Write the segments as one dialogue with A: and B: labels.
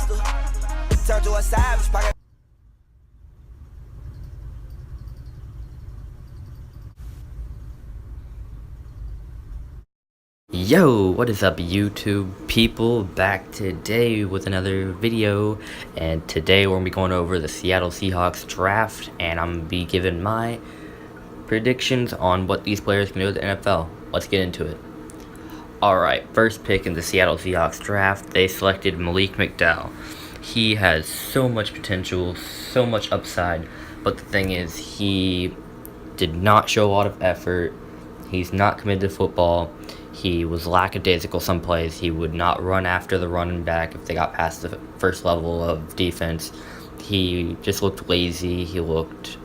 A: monster. Turn to a savage, pocket.
B: Yo, what is up YouTube people? Back today with another video, and today we're going to be going over the Seattle Seahawks draft, and I'm going to be giving my predictions on what these players can do at the NFL. Let's get into it. Alright, first pick in the Seattle Seahawks draft, they selected Malik McDowell. He has so much potential, so much upside, but the thing is, he did not show a lot of effort. He's not committed to football. He was lackadaisical some plays. He would not run after the running back if they got past the first level of defense. He just looked lazy. He looked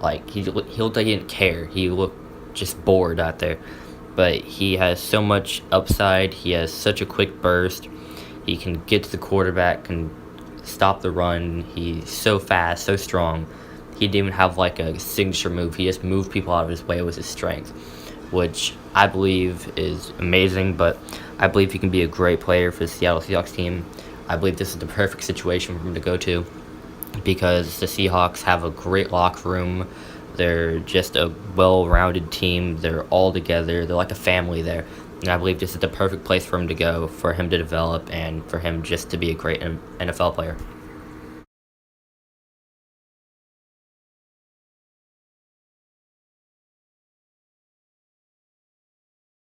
B: like he looked like he didn't care. He looked just bored out there. But he has so much upside. He has such a quick burst. He can get to the quarterback, can stop the run. He's so fast, so strong. He didn't even have like a signature move. He just moved people out of his way with his strength, which I believe is amazing, but I believe he can be a great player for the Seattle Seahawks team. I believe this is the perfect situation for him to go to because the Seahawks have a great locker room. They're just a well-rounded team. They're all together. They're like a family there. And I believe this is the perfect place for him to go, for him to develop, and for him just to be a great NFL player.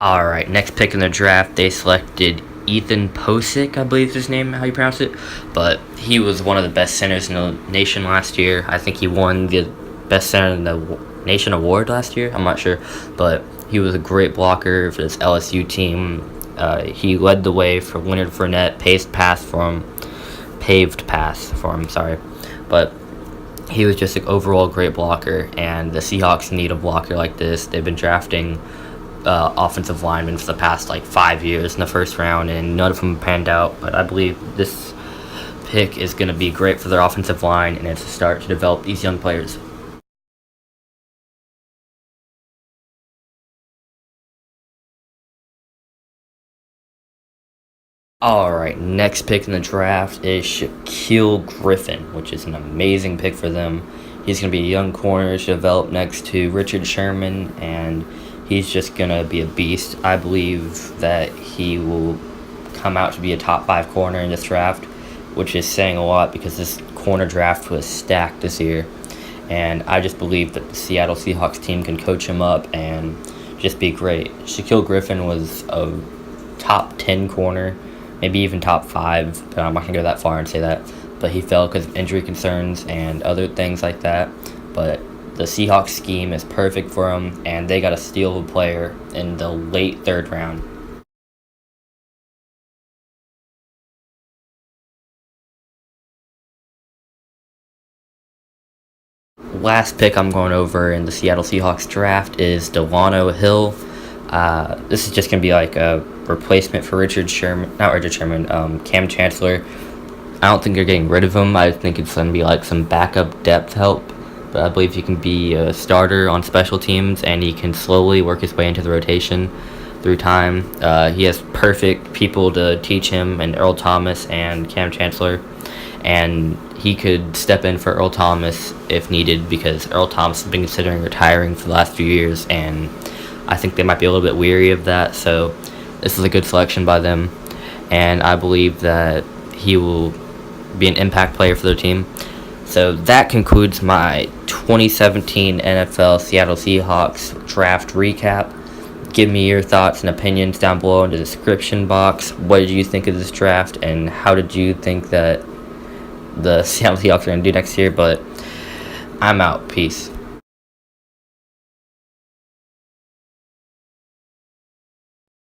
B: Alright, next pick in the draft, they selected Ethan Pocic, I believe is his name, how you pronounce it. But he was one of the best centers in the nation last year. I think he won the best center in the nation award last year. I'm not sure. But he was a great blocker for this LSU team. He led the way for Leonard Fournette, paved path for him, sorry. But he was just an overall great blocker, and the Seahawks need a blocker like this. They've been drafting offensive linemen for the past like 5 years in the first round, and none of them panned out. But I believe this pick is going to be great for their offensive line, and it's a start to develop these young players. Alright, next pick in the draft is Shaquill Griffin, which is an amazing pick for them. He's going to be a young corner to develop next to Richard Sherman, and he's just going to be a beast. I believe that he will come out to be a top 5 corner in this draft, which is saying a lot because this corner draft was stacked this year. And I just believe that the Seattle Seahawks team can coach him up and just be great. Shaquill Griffin was a top 10 corner, maybe even top 5, but I'm not going to go that far and say that. But he fell because of injury concerns and other things like that. But the Seahawks scheme is perfect for him, and they got a steal of a player in the late 3rd round. Last pick I'm going over in the Seattle Seahawks draft is DeShawn Hill. This is just going to be like a replacement for Cam Chancellor. I don't think they're getting rid of him. I think it's going to be like some backup depth help. But I believe he can be a starter on special teams, and he can slowly work his way into the rotation through time. He has perfect people to teach him, and Earl Thomas and Cam Chancellor. And he could step in for Earl Thomas if needed, because Earl Thomas has been considering retiring for the last few years, and I think they might be a little bit weary of that. So this is a good selection by them, and I believe that he will be an impact player for their team. So that concludes my 2017 NFL Seattle Seahawks draft recap. Give me your thoughts and opinions down below in the description box. What did you think of this draft, and how did you think that the Seattle Seahawks are going to do next year? But I'm out. Peace.